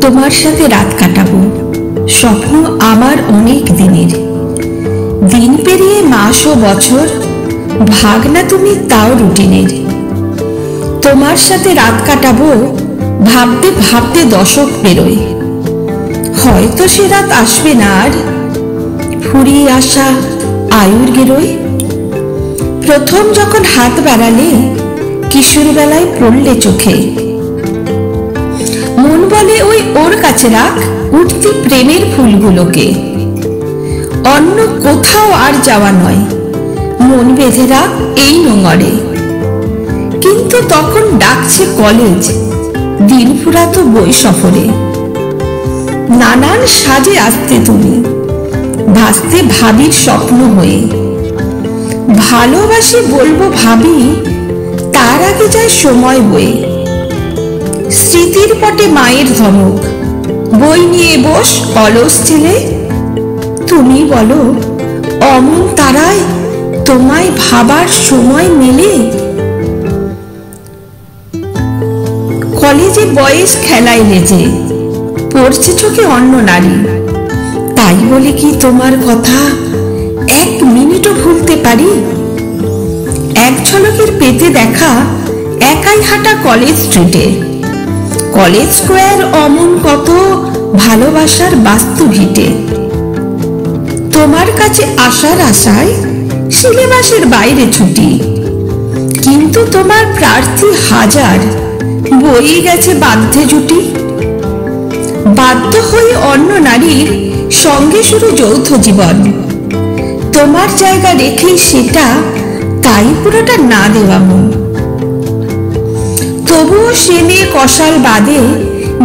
তোমার সাথে রাত কাটাবো, স্বপ্ন আমার অনেক দিনের। দিন পেরিয়ে মাস ও বছর, ভাগ না তুমি তাও রুটিনের। তোমার সাথে রাত কাটাবো, ভাবতে ভাবতে দশক পেরোয়। হয়তো সে রাত আসবে না আর, ফুরিয়ে আসা আয়ুর গেরোয়। প্রথম যখন হাত বাড়ালে, কিশোর বেলায় পড়লে চোখে। মন বলে ওই ওর কাছে রাখ উঠতি প্রেমের ফুলগুলোকে। অন্য কোথাও আর যাওয়া নয়, মন বেঁধে রাখ এই নোঙরে। কিন্তু তখন ডাকছে কলেজ, দিন ফুরাতো বই সফরে। নানান সাজে আসতে তুমি, ভাসতে ভাবির স্বপ্ন হয়ে। ভালোবাসি বলবো ভাবি, তার আগে যায় সময় বয়ে। স্মৃতির পটে মায়ের ধমক, বই নিয়ে বস অলস ছেলে। তুমি বলো অমন তারায় তোমায় ভাবার সময় মেলে। কলেজে বয়স খেলায় লেজে, পড়ছে চোখে অন্য নারী। তাই বলে কি তোমার কথা এক মিনিটও ভুলতে পারি? এক ঝলকের পেতে দেখা একাই হাঁটা কলেজ স্ট্রিটে। কলেজ স্কোয়ার অমন কত ভালোবাসার বাস্তু ভিটে। তোমার কাছে আসার আশায় সিলেবাসের বাইরে ছুটি, কিন্তু তোমার প্রার্থী হাজার, বই গেছে বাধ্যে জুটি। বাধ্য হয়ে অন্য নারীর সঙ্গে শুরু যৌথ জীবন। তোমার জায়গা রেখেই সেটা, তাই পুরোটা না দেওয়া মন। তবুও সে মেয়ে কষাল বাদে,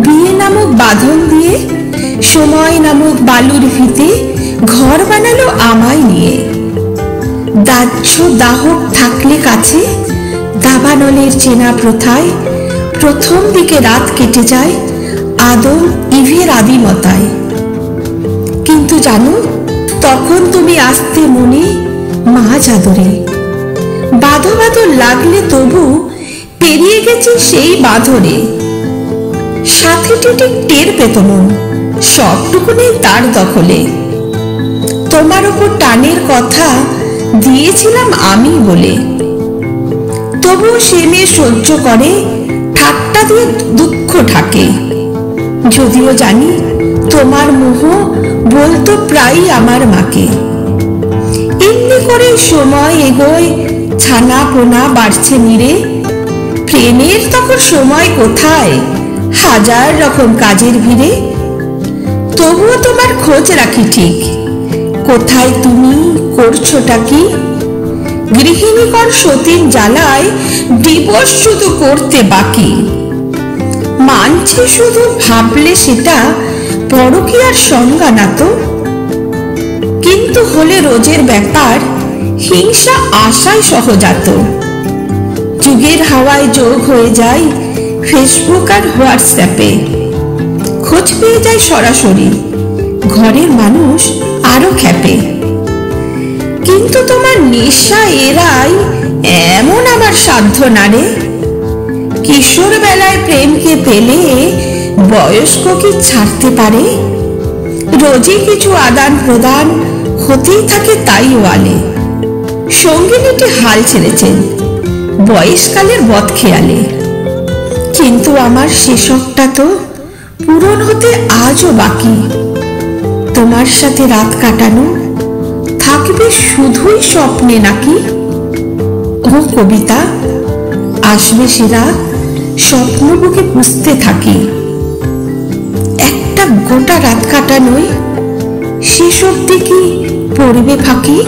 বিয়ে নামক বাঁধন দিয়ে, সময় নামক বালুর ভিতে ঘর বানালো আমায় নিয়ে। দাহ্য দাহক থাকলে কাছে, দাবানলের চেনা প্রথায় প্রথম দিকে রাত কেটে যায় আদম ইভের আদিমতায়। কিন্তু জানো, তখন তুমি আসতে মনে মাঝ আদরে। বাঁধো বাঁধো লাগলে তবু পেরিয়ে গেছে সেই বাঁধরে। সাথে ঠিক টের পেত মন, সবটুকু নেই তার দখলে। তোমার ওপর টানের কথা দিয়েছিলাম আমি বলে, তবুও সে মেয়ে সহ্য করে, ঠাট্টা দিয়ে দুঃখ ঢাকে। যদিও জানি তোমার মোহ বলতো প্রায় আমার মাকে। এমনি করে সময় এগোয়, ছানা পোনা বাড়ছে নিরে। প্রেমের তখন সময় কোথায়, হাজার রকম কাজের ভিড়ে। তবুও তোমার খোঁজ রাখি ঠিক, কোথায় তুমি, করছোটা কি। গৃহিণীকর সতীর জ্বালায় দিবস শুধু করতে বাকি। মানছে শুধু ভাবলে সেটা পরকীয়ার সংজ্ঞা না তো। কিন্তু হলে রোজের ব্যাপার, হিংসা আশায় সহজাত। যুগের হাওয়ায় যোগ হয়ে যায় ফেসবুক আর হোয়াটসঅ্যাপে। খোঁজ পেয়ে যায় সরাসরি, ঘরের মানুষ আরো খ্যাপে। কিন্তু তোমার নেশা এরাই এমন আমার সাধ্য না রে। কিশোর বেলায় প্রেমকে পেলে বয়স্ক কি ছাড়তে পারে? রোজই কিছু আদান প্রদান হতেই থাকে তাই ওয়ালে। সঙ্গিনীটি হাল ছেড়েছেন বয়সকালের বদখেয়ালে। কিন্তু আমার শেষকটা তো পূরণ হতে আজও বাকি। তোমার সাথে রাত কাটানো থাকবে শুধুই স্বপ্নে নাকি? ও কবিতা, আসবে সে রাত, স্বপ্ন বুকে পুষতে থাকি। একটা গোটা রাত কাটানোই শেষ অবধি কি পড়বে ফাঁকি?